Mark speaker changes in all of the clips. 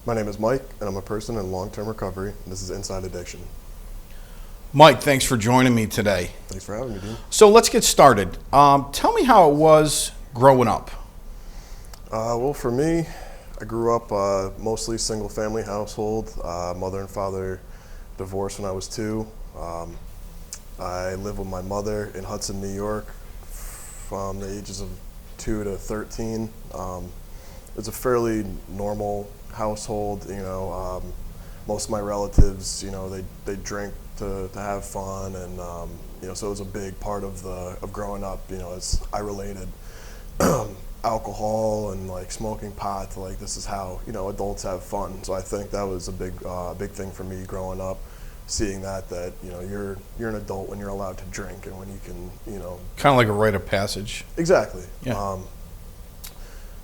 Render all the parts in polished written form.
Speaker 1: My name is Mike, and I'm a person in long-term recovery. This is Inside Addiction.
Speaker 2: Mike, thanks for joining me today.
Speaker 1: Thanks for having me, Dean.
Speaker 2: So let's get started. Tell me how it was growing up.
Speaker 1: Well, for me, I grew up mostly single-family household. Mother and father divorced when I was 2. I lived with my mother in Hudson, New York, from the ages of 2 to 13. It's a fairly normal household. Most of my relatives, they drink to have fun, and so it was a big part of growing up. As I related alcohol and like smoking pot to like this is how adults have fun. So I think that was a big thing for me growing up, seeing that you're an adult when you're allowed to drink and when you can
Speaker 2: Kind of like a rite of passage.
Speaker 1: exactly.
Speaker 2: Yeah.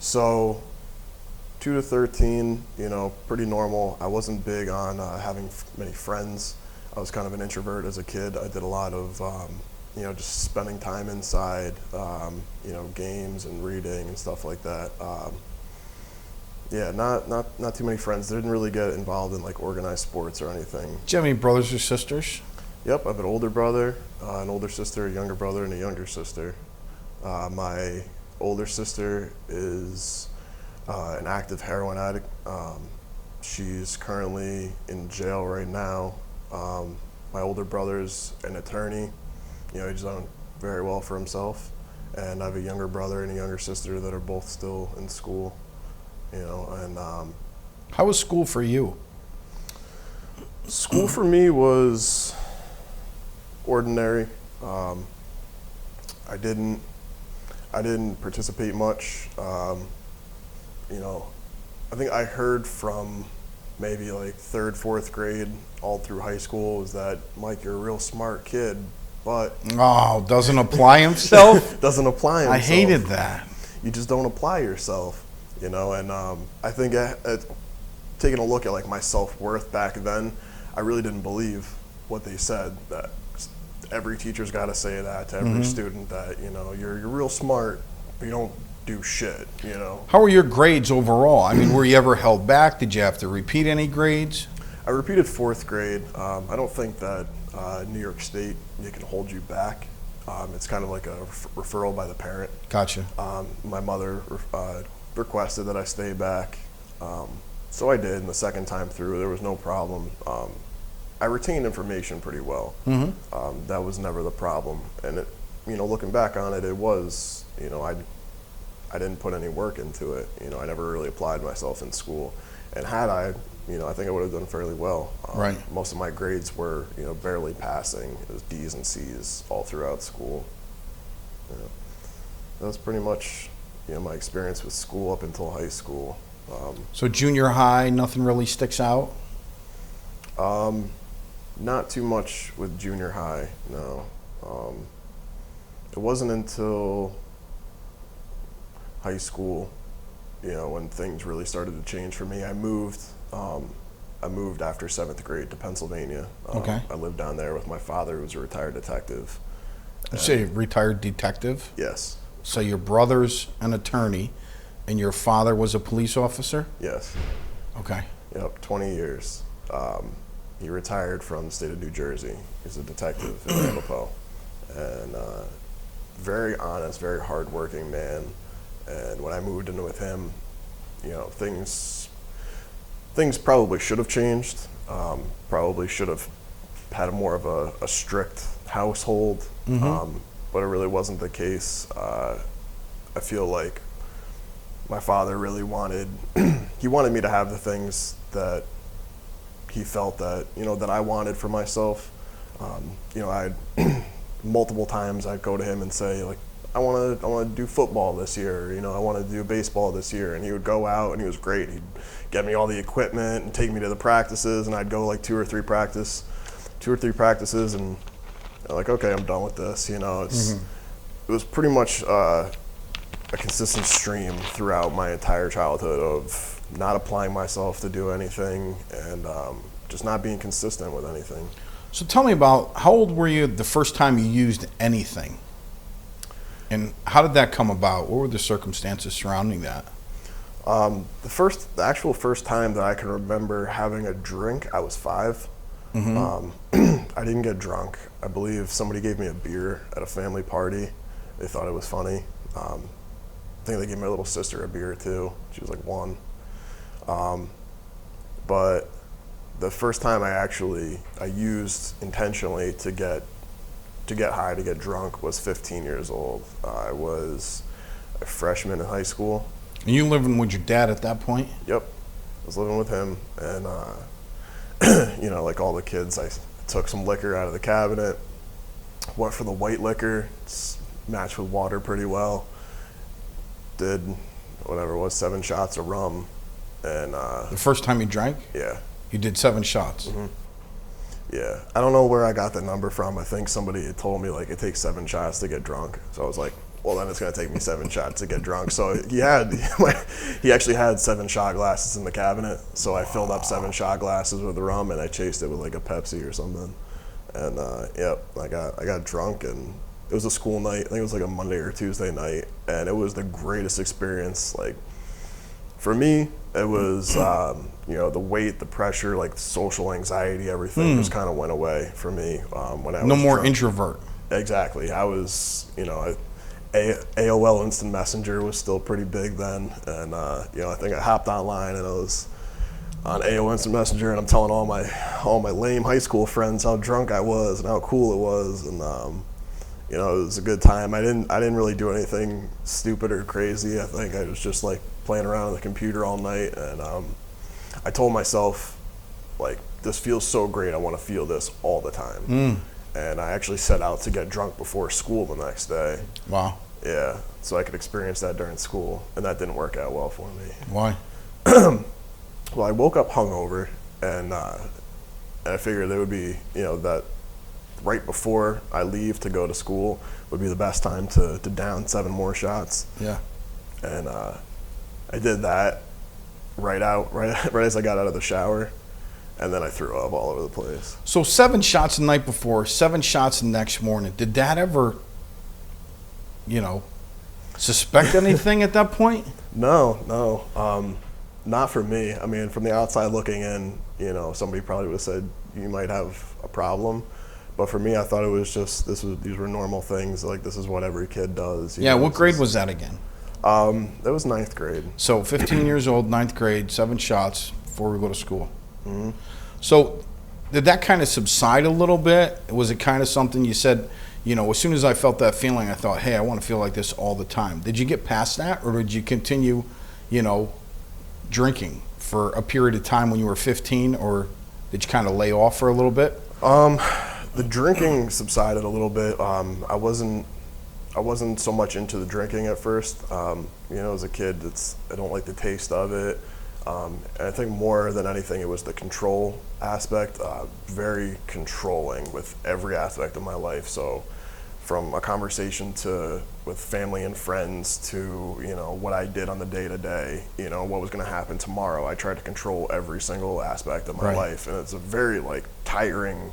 Speaker 1: So 2 to 13, pretty normal. I wasn't big on having many friends. I was kind of an introvert as a kid. I did a lot of, just spending time inside, games and reading and stuff like that. Not too many friends. Didn't really get involved in like organized sports or anything.
Speaker 2: Do you have any brothers or sisters?
Speaker 1: Yep, I have an older brother, an older sister, a younger brother, and a younger sister. My older sister is an active heroin addict. She's currently in jail right now. My older brother's an attorney. He's done very well for himself. And I have a younger brother and a younger sister that are both still in school.
Speaker 2: How was school for you?
Speaker 1: School for me was ordinary. I didn't participate much. I think I heard from maybe like 3rd, 4th grade all through high school was that, Mike, you're a real smart kid, but
Speaker 2: Oh, doesn't apply himself?
Speaker 1: doesn't apply himself.
Speaker 2: I hated that.
Speaker 1: You just don't apply yourself, and I think taking a look at like my self-worth back then, I really didn't believe what they said, that every teacher's got to say that to every student, that you're real smart, but you don't do shit.
Speaker 2: How were your grades overall? I mean, were you ever held back? Did you have to repeat any grades?
Speaker 1: I repeated 4th grade. I don't think that New York State, you can hold you back. It's kind of like a referral by the parent.
Speaker 2: Gotcha.
Speaker 1: My mother requested that I stay back, so I did. And the second time through, there was no problem. I retained information pretty well. That was never the problem. And looking back on it, it was I didn't put any work into it. I never really applied myself in school. And had I, I think I would have done fairly well.
Speaker 2: Right.
Speaker 1: Most of my grades were, barely passing. It was D's and C's all throughout school. That was pretty much, my experience with school up until high school.
Speaker 2: So junior high, nothing really sticks out?
Speaker 1: Not too much with junior high, no. It wasn't until high school, when things really started to change for me. I moved after 7th grade to Pennsylvania.
Speaker 2: Okay.
Speaker 1: I lived down there with my father, who was a retired detective.
Speaker 2: You say retired detective?
Speaker 1: Yes.
Speaker 2: So your brother's an attorney, and your father was a police officer?
Speaker 1: Yes.
Speaker 2: Okay.
Speaker 1: Yep, 20 years. He retired from the state of New Jersey. He's a detective in Ramapo. And very honest, very hardworking man. And when I moved in with him, things probably should have changed. Probably should have had more of a strict household, but it really wasn't the case. I feel like my father really wanted me to have the things that he felt that that I wanted for myself. I multiple times I'd go to him and say, like, I want to do football this year, I want to do baseball this year. And he would go out, and he was great. He'd get me all the equipment and take me to the practices, and I'd go like 2 or 3 practices, and I'm like, okay, I'm done with this. It was pretty much a consistent stream throughout my entire childhood of not applying myself to do anything, and just not being consistent with anything.
Speaker 2: So tell me about, how old were you the first time you used anything? And how did that come about? What were the circumstances surrounding that?
Speaker 1: The actual first time that I can remember having a drink, I was 5. I didn't get drunk. I believe somebody gave me a beer at a family party. They thought it was funny. I think they gave my little sister a beer too. She was like 1. But the first time I used intentionally to get high, to get drunk, was 15 years old. I was a freshman in high school.
Speaker 2: And you living with your dad at that point?
Speaker 1: Yep. I was living with him, and like all the kids, I took some liquor out of the cabinet, went for the white liquor, it's matched with water pretty well, did whatever it was, 7 shots of rum, and
Speaker 2: The first time you drank?
Speaker 1: yeah.
Speaker 2: You did 7 shots.
Speaker 1: Yeah, I don't know where I got the number from. I think somebody had told me like it takes 7 shots to get drunk. So I was like, well, then it's gonna take me 7 shots to get drunk. So he actually had 7 shot glasses in the cabinet. So I filled up 7 shot glasses with the rum, and I chased it with like a Pepsi or something. And I got drunk, and it was a school night. I think it was like a Monday or Tuesday night, and it was the greatest experience. Like for me, it was the weight, the pressure, like social anxiety, everything just kind of went away for me when I was
Speaker 2: No more
Speaker 1: drunk.
Speaker 2: introvert.
Speaker 1: Exactly. I was, AOL Instant Messenger was still pretty big then, and I think I hopped online and I was on AOL Instant Messenger, and I'm telling all my lame high school friends how drunk I was and how cool it was, and it was a good time. I didn't really do anything stupid or crazy. I think I was just like playing around on the computer all night, and I told myself, like, this feels so great. I want to feel this all the time. And I actually set out to get drunk before school the next day.
Speaker 2: Wow.
Speaker 1: Yeah, so I could experience that during school, and that didn't work out well for me.
Speaker 2: Why?
Speaker 1: Well, I woke up hungover, and I figured it would be, that right before I leave to go to school would be the best time to down 7 more shots.
Speaker 2: Yeah.
Speaker 1: And I did that right as I got out of the shower, and then I threw up all over the place.
Speaker 2: So 7 shots the night before, 7 shots the next morning. Did Dad ever, suspect anything at that point?
Speaker 1: No, not for me. I mean, from the outside looking in, somebody probably would have said you might have a problem. But for me, I thought it was just these were normal things. Like, this is what every kid does.
Speaker 2: Yeah. What grade was that again?
Speaker 1: That was 9th grade.
Speaker 2: So 15 years old, 9th grade, 7 shots before we go to school.
Speaker 1: Mm-hmm.
Speaker 2: So did that kind of subside a little bit? Was it kind of something you said, as soon as I felt that feeling, I thought, hey, I want to feel like this all the time. Did you get past that, or did you continue, drinking for a period of time when you were 15, or did you kind of lay off for a little bit?
Speaker 1: The drinking subsided a little bit. I wasn't so much into the drinking at first. As a kid, I don't like the taste of it. And I think more than anything, it was the control aspect. Very controlling with every aspect of my life. So, from a conversation with family and friends to what I did on the day to day, what was going to happen tomorrow. I tried to control every single aspect of my life, and it's a very tiring.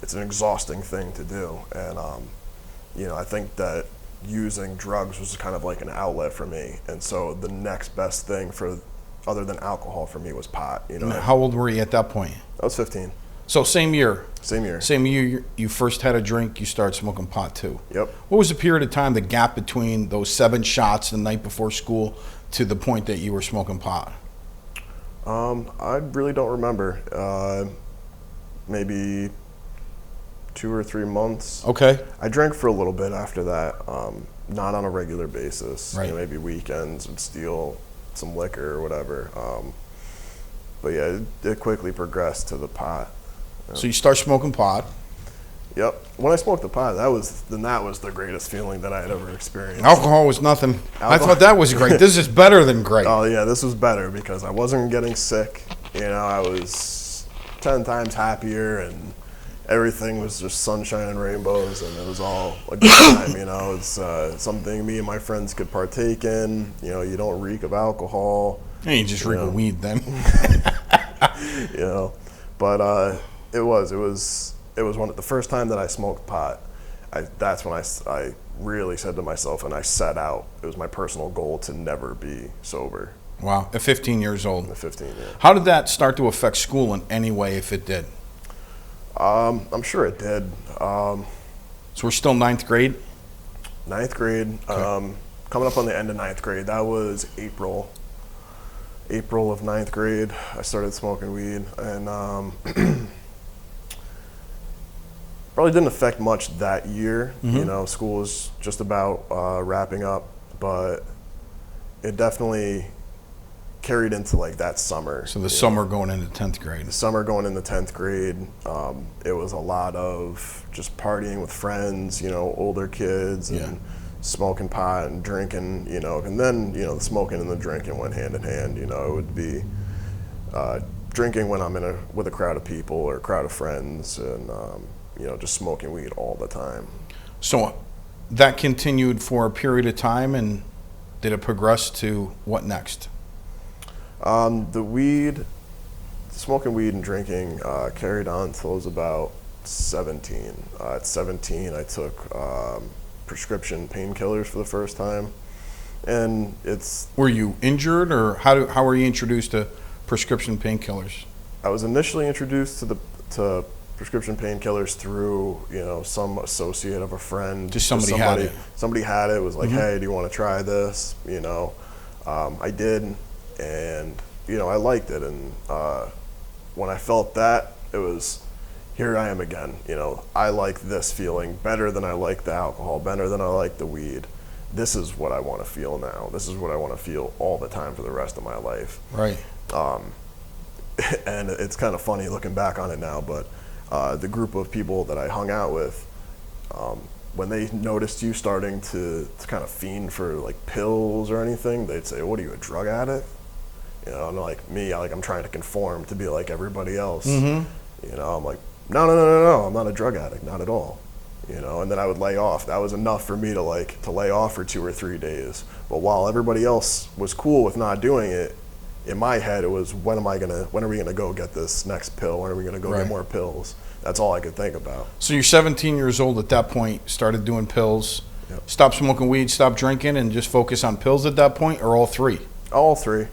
Speaker 1: It's an exhausting thing to do, and I think that using drugs was kind of like an outlet for me, and so the next best thing other than alcohol for me was pot.
Speaker 2: How old were you at that point?
Speaker 1: I was 15.
Speaker 2: So same year.
Speaker 1: Same year.
Speaker 2: Same year you first had a drink, you started smoking pot too.
Speaker 1: Yep.
Speaker 2: What was the period of time, the gap between those 7 shots the night before school to the point that you were smoking pot?
Speaker 1: I really don't remember. Maybe 2 or 3 months.
Speaker 2: Okay.
Speaker 1: I drank for a little bit after that, not on a regular basis.
Speaker 2: Right.
Speaker 1: Maybe weekends would steal some liquor or whatever. But yeah, it quickly progressed to the pot.
Speaker 2: So you start smoking pot.
Speaker 1: Yep. When I smoked the pot, that was the greatest feeling that I had ever experienced.
Speaker 2: Alcohol was nothing. I thought that was great. This is better than great.
Speaker 1: Oh yeah, this was better because I wasn't getting sick. I was 10 times happier, and everything was just sunshine and rainbows, and it was all a good time. It's something me and my friends could partake in. You don't reek of alcohol.
Speaker 2: Yeah, you just reek of weed then.
Speaker 1: But it was the first time that I smoked pot. That's when I really said to myself, and I set out. It was my personal goal to never be sober.
Speaker 2: Wow, at 15 years old.
Speaker 1: At 15, yeah.
Speaker 2: How did that start to affect school in any way, if it did?
Speaker 1: I'm sure it did.
Speaker 2: So we're still ninth grade?
Speaker 1: Ninth grade,
Speaker 2: Okay.
Speaker 1: coming up on the end of ninth grade. That was April of ninth grade. I started smoking weed, and probably didn't affect much that year. You know, school was just about wrapping up, but it definitely carried into like that summer.
Speaker 2: So the summer going into 10th grade.
Speaker 1: The summer going into 10th grade, it was a lot of just partying with friends, you know, older kids, and smoking pot and drinking, you know, and then, you know, the smoking and the drinking went hand in hand. You know, it would be drinking when I'm with a crowd of people or a crowd of friends, and you know, just smoking weed all the time.
Speaker 2: So that continued for a period of time, and did it progress to what next?
Speaker 1: Smoking weed and drinking carried on until I was about 17. At 17, I took prescription painkillers for the first time, and
Speaker 2: Were you injured, or how were you introduced to prescription painkillers?
Speaker 1: I was initially introduced to prescription painkillers through, you know, some associate of a friend.
Speaker 2: Just somebody had it.
Speaker 1: Somebody had it. Was like, hey, do you want to try this? You know, I did, and you know, I liked it. And when I felt that, it was, here I am again. You know, I like this feeling better than I like the alcohol, better than I like the weed. This is what I want to feel now. This is what I want to feel all the time for the rest of my life.
Speaker 2: Right.
Speaker 1: And it's kind of funny looking back on it now, but the group of people that I hung out with, when they noticed you starting to kind of fiend for like pills or anything, they'd say, "What are you, a drug addict?" You know, and like me, I'm trying to conform to be like everybody else. You know, I'm like, no, I'm not a drug addict, not at all. You know, and then I would lay off. That was enough for me to lay off for 2 or 3 days. But while everybody else was cool with not doing it, in my head it was, when are we gonna go get this next pill? When are we gonna go get more pills? That's all I could think about.
Speaker 2: So you're 17 years old at that point, started doing pills, stopped smoking weed, stopped drinking, and just focus on pills at that point, or all three?
Speaker 1: All three.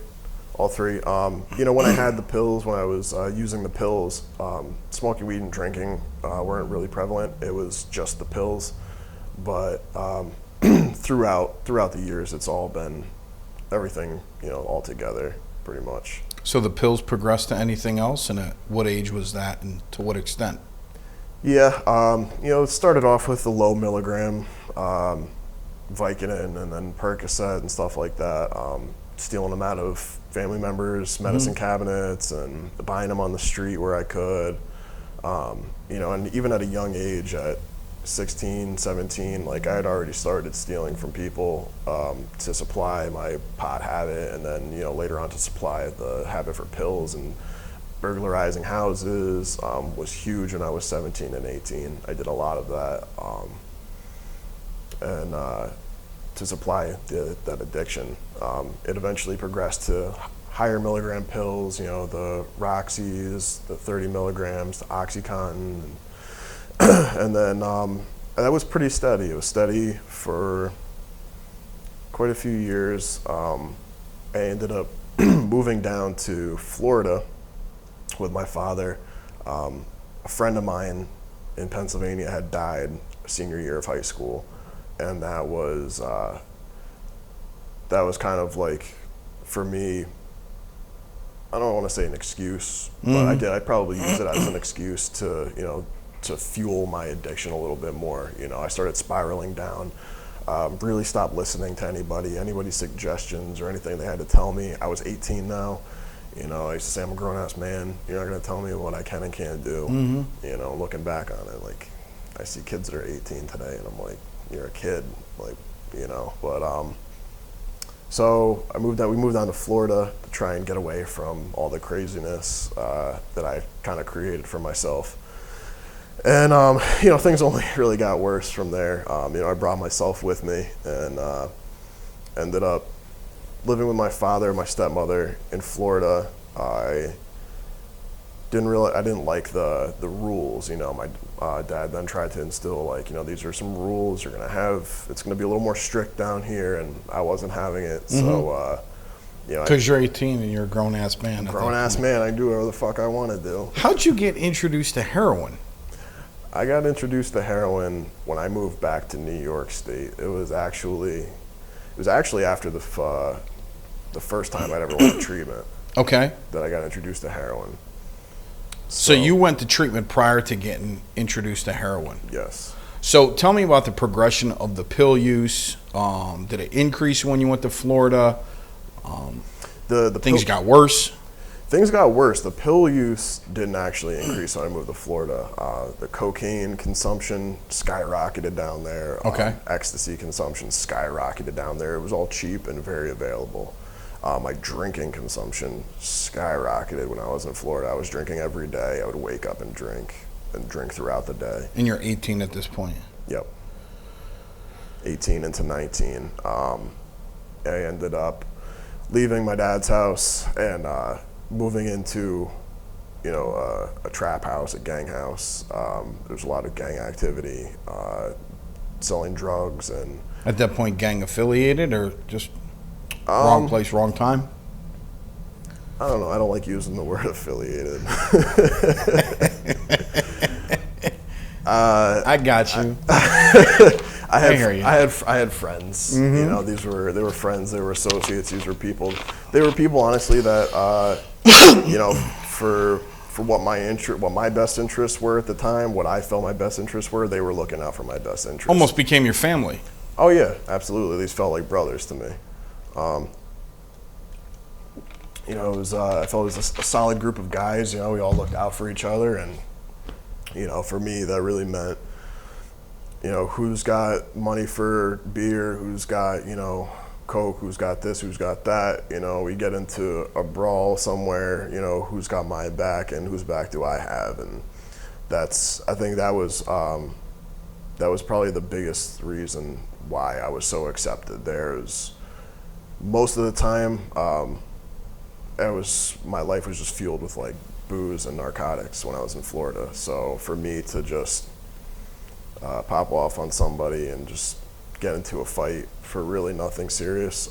Speaker 1: You know, when I had the pills, when I was using the pills, smoking weed and drinking weren't really prevalent. It was just the pills. But throughout the years, it's all been everything, you know, all together, pretty much.
Speaker 2: So the pills progressed to anything else, and at what age was that, and to what extent?
Speaker 1: Yeah, you know, it started off with the low milligram Vicodin and then Percocet and stuff like that. Stealing them out of family members' medicine cabinets and buying them on the street where I could. You know, and even at a young age, at 16, 17, like I had already started stealing from people to supply my pot habit, and then, you know, later on to supply the habit for pills. And burglarizing houses was huge when I was 17 and 18. I did a lot of that, and to supply that addiction. It eventually progressed to higher milligram pills, you know, the Roxys, the 30 milligrams, the OxyContin, and then that was pretty steady. It was steady for quite a few years. I ended up moving down to Florida with my father. A friend of mine in Pennsylvania had died senior year of high school, and that was kind of like, for me, I don't want to say an excuse, but I'd probably use it as an excuse to, you know, to fuel my addiction a little bit more. You know, I started spiraling down, really stopped listening to anybody's suggestions or anything they had to tell me. I was 18 now. You know, I used to say, I'm a grown-ass man. You're not going to tell me what I can and can't do. You know, looking back on it, like, I see kids that are 18 today, and I'm like, you're a kid, like, you know. But so we moved down to Florida to try and get away from all the craziness that I kind of created for myself. And you know, things only really got worse from there. You know, I brought myself with me, and ended up living with my father and my stepmother in Florida. I didn't like the rules. You know, my dad then tried to instill, like, you know, these are some rules you're gonna have. It's gonna be a little more strict down here, and I wasn't having it. So you know,
Speaker 2: Because you're 18 and you're a grown-ass man.
Speaker 1: grown-ass man, I can do whatever the fuck I want to do.
Speaker 2: How'd you get introduced to heroin?
Speaker 1: I got introduced to heroin when I moved back to New York State. It was actually after the first time I'd ever went to treatment.
Speaker 2: Okay.
Speaker 1: That I got introduced to heroin.
Speaker 2: So you went to treatment prior to getting introduced to heroin?
Speaker 1: Yes.
Speaker 2: So tell me about the progression of the pill use. Did it increase when you went to Florida?
Speaker 1: The
Speaker 2: things got worse?
Speaker 1: Things got worse. The pill use didn't actually increase when I moved to Florida. The cocaine consumption skyrocketed down there.
Speaker 2: Okay.
Speaker 1: Ecstasy consumption skyrocketed down there. It was all cheap and very available. My drinking consumption skyrocketed when I was in Florida. I was drinking every day. I would wake up and drink throughout the day.
Speaker 2: And you're 18 at this point?
Speaker 1: Yep. 18 into 19. I ended up leaving my dad's house and moving into, a trap house, a gang house. There's a lot of gang activity, selling drugs, and
Speaker 2: at that point, gang affiliated or just wrong place, wrong time?
Speaker 1: I don't know. I don't like using the word affiliated.
Speaker 2: I got you.
Speaker 1: I
Speaker 2: hear you.
Speaker 1: I had friends.
Speaker 2: Mm-hmm.
Speaker 1: They were friends. They were associates. These were people. They were people, honestly, that for what my best interests were at the time, what I felt my best interests were, they were looking out for my best interests.
Speaker 2: Almost became your family.
Speaker 1: Oh yeah, absolutely. These felt like brothers to me. It was I felt it was a solid group of guys. We all looked out for each other, and for me that really meant who's got money for beer, who's got coke, who's got this, who's got that. We get into a brawl somewhere. Who's got my back and whose back do I have? And I think that was probably the biggest reason why I was so accepted there. Is most of the time, my life was just fueled with like booze and narcotics when I was in Florida. So for me to just pop off on somebody and just get into a fight for really nothing serious,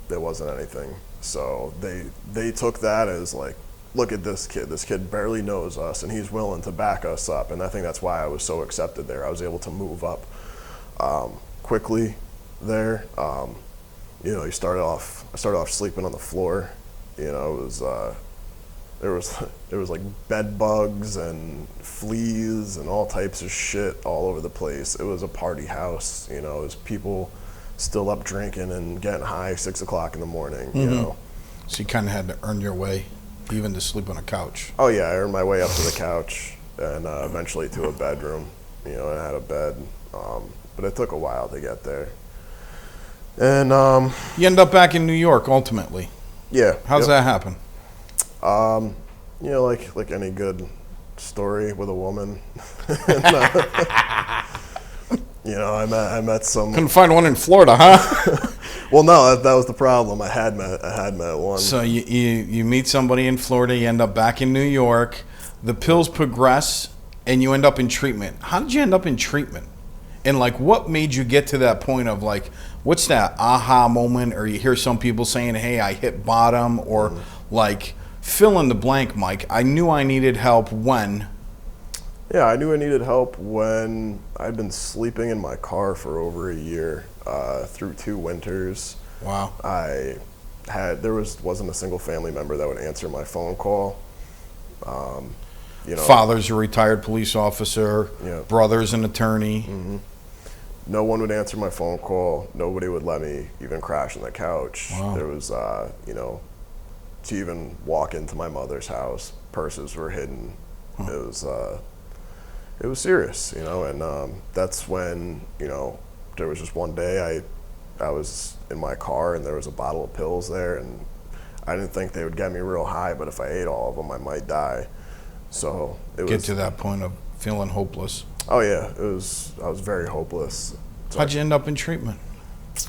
Speaker 1: there wasn't anything. So they took that as like, look at this kid. This kid barely knows us, and he's willing to back us up. And I think that's why I was so accepted there. I was able to move up quickly there. I started off sleeping on the floor. It was there was like bed bugs and fleas and all types of shit all over the place. It was a party house. It was people still up drinking and getting high 6 o'clock in the morning.
Speaker 2: Mm-hmm. So you kind of had to earn your way, even to sleep on a couch.
Speaker 1: Oh yeah, I earned my way up to the couch and eventually to a bedroom. I had a bed, but it took a while to get there. And
Speaker 2: you end up back in New York ultimately.
Speaker 1: Yeah.
Speaker 2: How's that happen?
Speaker 1: Like any good story with a woman. I met some.
Speaker 2: Couldn't find one in Florida, huh?
Speaker 1: Well, no, that was the problem. I had met one.
Speaker 2: So you meet somebody in Florida, you end up back in New York. The pills progress, and you end up in treatment. How did you end up in treatment? And like, what made you get to that point of like, what's that aha moment? Or you hear some people saying, "Hey, I hit bottom," or like, fill in the blank, Mike. I knew I needed help when.
Speaker 1: Yeah, I knew I needed help when I'd been sleeping in my car for over a year, through 2 winters.
Speaker 2: Wow.
Speaker 1: There wasn't a single family member that would answer my phone call.
Speaker 2: Father's a retired police officer.
Speaker 1: Yeah.
Speaker 2: Brother's an attorney.
Speaker 1: Mm-hmm. No one would answer my phone call. Nobody would let me even crash on the couch.
Speaker 2: Wow.
Speaker 1: There was, to even walk into my mother's house, purses were hidden. Huh. It was serious, and that's when, there was just one day I was in my car and there was a bottle of pills there, and I didn't think they would get me real high, but if I ate all of them, I might die. So
Speaker 2: Get to that point of feeling hopeless.
Speaker 1: Oh yeah, I was very hopeless. So
Speaker 2: How'd you end up in treatment?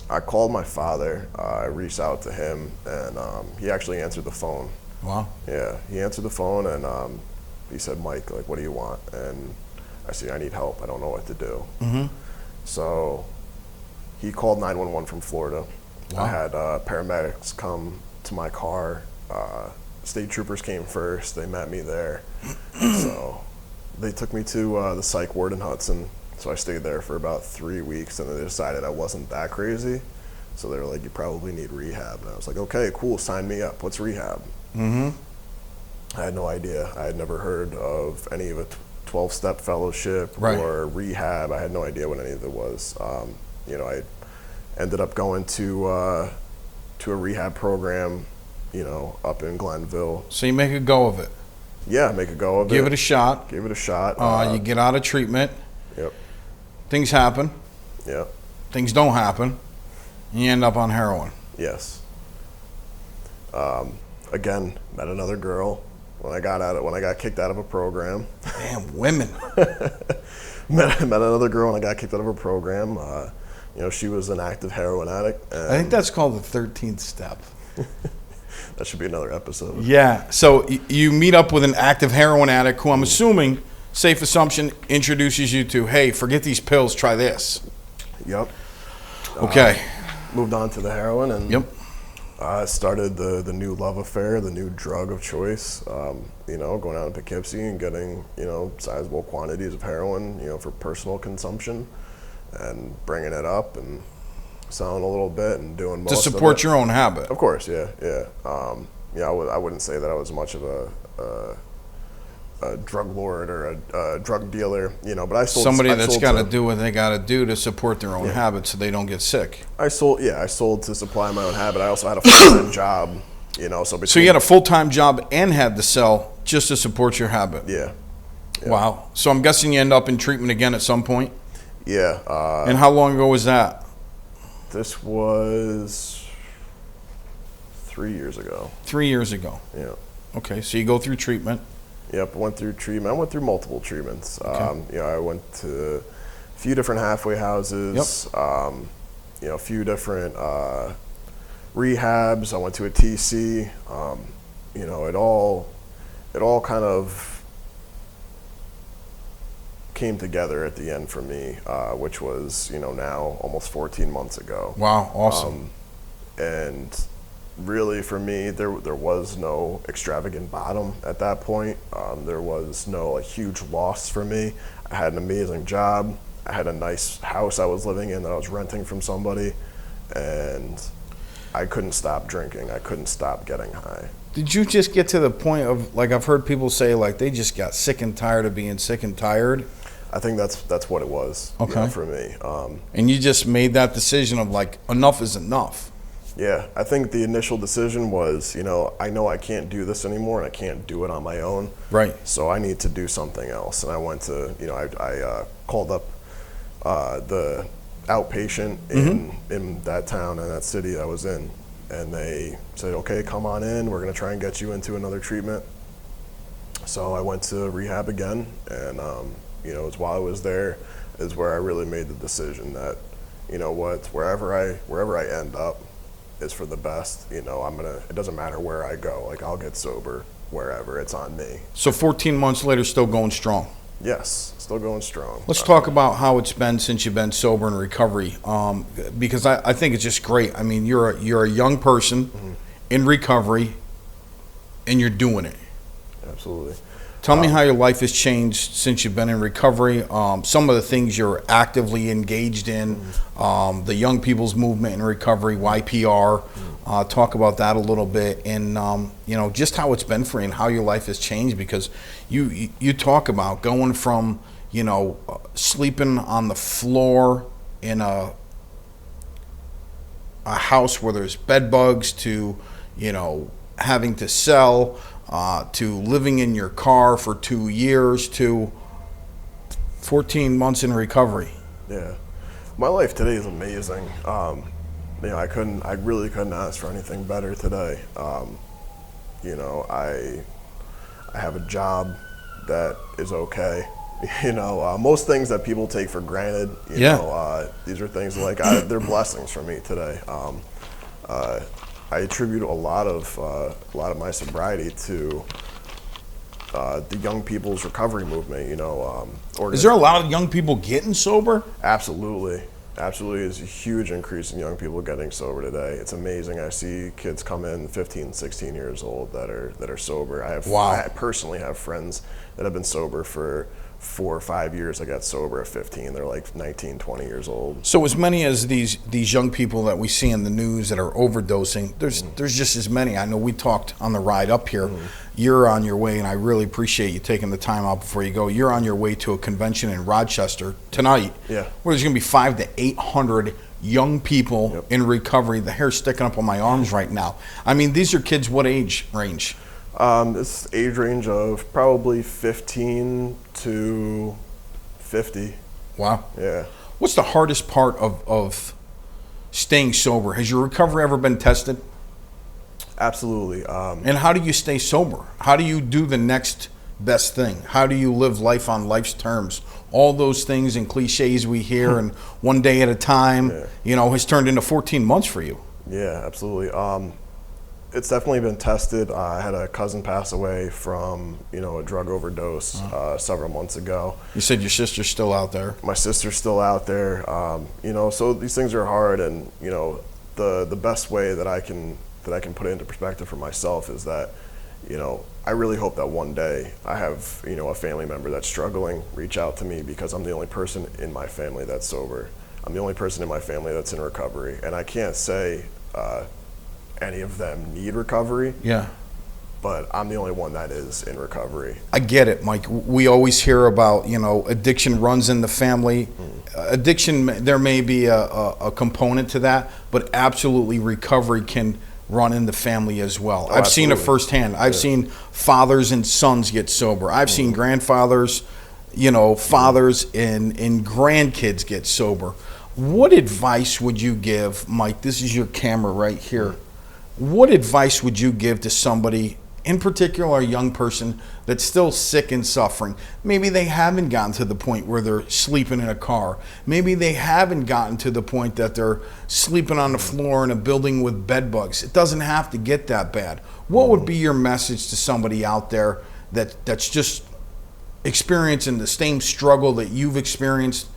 Speaker 1: I called my father. I reached out to him, and he actually answered the phone.
Speaker 2: Wow.
Speaker 1: Yeah, he answered the phone, and he said, "Mike, like, what do you want?" And I said, "I need help. I don't know what to do."
Speaker 2: Mm-hmm.
Speaker 1: So he called 911 from Florida.
Speaker 2: Wow.
Speaker 1: I had paramedics come to to my car. State troopers came first. They met me there. So they took me to the psych ward in Hudson. So I stayed there for about 3 weeks, and they decided I wasn't that crazy. So they were like, you probably need rehab. And I was like, okay, cool, sign me up. What's rehab?
Speaker 2: Mm-hmm.
Speaker 1: I had no idea. I had never heard of any of a 12-step fellowship or rehab. I had no idea what any of it was. I ended up going to a rehab program, up in Glenville.
Speaker 2: So you make a go of it.
Speaker 1: Yeah, make a go of it.
Speaker 2: Give it a shot.
Speaker 1: Give it a shot.
Speaker 2: You get out of treatment.
Speaker 1: Yep.
Speaker 2: Things happen.
Speaker 1: Yep.
Speaker 2: Things don't happen. And you end up on heroin.
Speaker 1: Yes. Again, met another girl when I got kicked out of a program.
Speaker 2: Damn, women.
Speaker 1: met another girl when I got kicked out of a program. She was an active heroin addict.
Speaker 2: I think that's called the 13th step.
Speaker 1: That should be another episode.
Speaker 2: Yeah. So you meet up with an active heroin addict who I'm assuming, safe assumption, introduces you to, hey, forget these pills, try this.
Speaker 1: Yep.
Speaker 2: Okay.
Speaker 1: Moved on to the heroin and
Speaker 2: yep.
Speaker 1: Started the new love affair, the new drug of choice. Going out in Poughkeepsie and getting sizable quantities of heroin, for personal consumption, and bringing it up and selling a little bit and doing most
Speaker 2: to support your own habit.
Speaker 1: Of course, yeah. I wouldn't say that I was much of a drug lord or a drug dealer, but I sold
Speaker 2: somebody that's got to do what they got to do to support their own habit so they don't get sick.
Speaker 1: I sold to supply my own habit. I also had a full-time job, so
Speaker 2: you had a full-time job and had to sell just to support your habit.
Speaker 1: Yeah.
Speaker 2: Wow. So I'm guessing you end up in treatment again at some point.
Speaker 1: Yeah.
Speaker 2: And how long ago was that?
Speaker 1: This was 3 years ago.
Speaker 2: 3 years ago.
Speaker 1: Yeah.
Speaker 2: Okay, so you go through treatment.
Speaker 1: Yep, went through treatment. I went through multiple treatments.
Speaker 2: Okay.
Speaker 1: I went to a few different halfway houses. Yep. A few different rehabs. I went to a TC. It all kind of came together at the end for me, which was now almost 14 months ago.
Speaker 2: Wow, awesome.
Speaker 1: And really, for me, there was no extravagant bottom at that point. There was no huge loss for me. I had an amazing job. I had a nice house I was living in that I was renting from somebody, and I couldn't stop drinking. I couldn't stop getting high.
Speaker 2: Did you just get to the point of, I've heard people say, they just got sick and tired of being sick and tired?
Speaker 1: I think that's what it was.
Speaker 2: Okay.
Speaker 1: For me.
Speaker 2: And you just made that decision of enough is enough.
Speaker 1: Yeah, I think the initial decision was, I know I can't do this anymore and I can't do it on my own.
Speaker 2: Right.
Speaker 1: So I need to do something else. And I went to, I called up the outpatient in that town and that city I was in. And they said, okay, come on in. We're going to try and get you into another treatment. So I went to rehab again. And, it was while I was there is where I really made the decision that, wherever I end up, is for the best. It doesn't matter where I go. I'll get sober wherever. It's on me.
Speaker 2: So 14 months later, still going strong.
Speaker 1: Yes, still going strong.
Speaker 2: Let's talk about how it's been since you've been sober in recovery, because I think it's just great. I mean, you're a young person in recovery, and you're doing it.
Speaker 1: Absolutely.
Speaker 2: Tell me how your life has changed since you've been in recovery, some of the things you're actively engaged in, the Young People's Movement in Recovery, YPR. Talk about that a little bit, and just how it's been for you and how your life has changed, because you talk about going from sleeping on the floor in a house where there's bed bugs to having to sell, to living in your car for 2 years, to 14 months in recovery.
Speaker 1: Yeah, my life today is amazing. I really couldn't ask for anything better today. I have a job that is okay. Most things that people take for granted, these are things they're blessings for me today. I attribute a lot of my sobriety to the Young People's Recovery Movement.
Speaker 2: Is there a lot of young people getting sober?
Speaker 1: Absolutely. Absolutely is a huge increase in young people getting sober today. It's amazing. I see kids come in 15, 16 years old that are sober.
Speaker 2: Wow.
Speaker 1: I personally have friends that have been sober for 4 or 5 years. I got sober at 15. They're like 19, 20 years old.
Speaker 2: So as many as these young people that we see in the news that are overdosing, there's just as many. I know we talked on the ride up here. You're on your way, and I really appreciate you taking the time out before you go. You're on your way to a convention in Rochester tonight.
Speaker 1: Yeah.
Speaker 2: Where there's going to be 500 to 800 young people in recovery. The hair's sticking up on my arms right now. I mean, these are kids what age range?
Speaker 1: This age range of probably 15 to 50.
Speaker 2: Wow.
Speaker 1: Yeah.
Speaker 2: What's the hardest part of staying sober? Has your recovery ever been tested?
Speaker 1: Absolutely.
Speaker 2: And how do you stay sober? How do you do the next best thing? How do you live life on life's terms? All those things and cliches we hear and one day at a time, has turned into 14 months for you.
Speaker 1: Yeah, absolutely. It's definitely been tested. I had a cousin pass away from, a drug overdose several months ago.
Speaker 2: You said your sister's still out there.
Speaker 1: My sister's still out there. So these things are hard, and the best way that I can put it into perspective for myself is that, I really hope that one day I have, a family member that's struggling reach out to me, because I'm the only person in my family that's sober. I'm the only person in my family that's in recovery, and I can't say any of them need recovery.
Speaker 2: Yeah.
Speaker 1: But I'm the only one that is in recovery.
Speaker 2: I get it, Mike. We always hear about, addiction runs in the family. Addiction, there may be a component to that, but absolutely recovery can run in the family as well. I've seen it firsthand. I've seen fathers and sons get sober. I've seen grandfathers, fathers and grandkids get sober. What advice would you give, Mike? This is your camera right here. What advice would you give to somebody, in particular a young person, that's still sick and suffering? Maybe they haven't gotten to the point where they're sleeping in a car. Maybe they haven't gotten to the point that they're sleeping on the floor in a building with bed bugs. It doesn't have to get that bad. What would be your message to somebody out there that's just experiencing the same struggle that you've experienced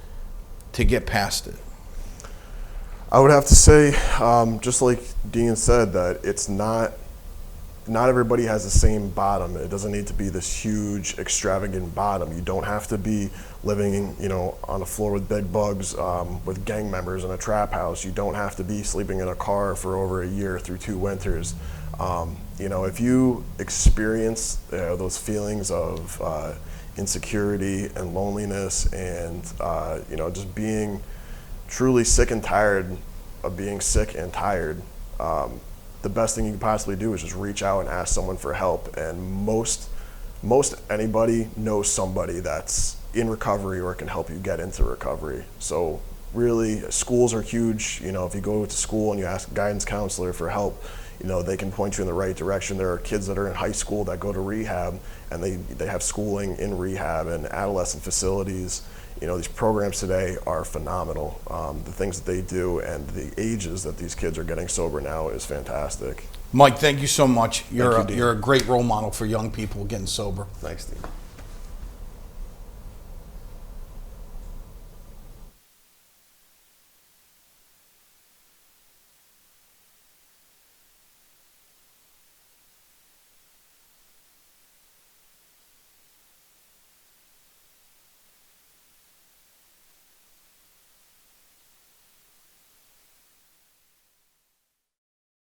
Speaker 2: to get past it?
Speaker 1: I would have to say, just like Dean said, that it's not everybody has the same bottom. It doesn't need to be this huge, extravagant bottom. You don't have to be living, on the floor with bed bugs, with gang members in a trap house. You don't have to be sleeping in a car for over a year through 2 winters. If you experience those feelings of insecurity and loneliness and, just being truly sick and tired of being sick and tired, the best thing you can possibly do is just reach out and ask someone for help. And most anybody knows somebody that's in recovery or can help you get into recovery. So really, schools are huge. If you go to school and you ask a guidance counselor for help, they can point you in the right direction. There are kids that are in high school that go to rehab, and they have schooling in rehab and adolescent facilities. These programs today are phenomenal. The things that they do and the ages that these kids are getting sober now is fantastic.
Speaker 2: Mike, thank you so much. You're a great role model for young people getting sober.
Speaker 1: Thanks, Steve.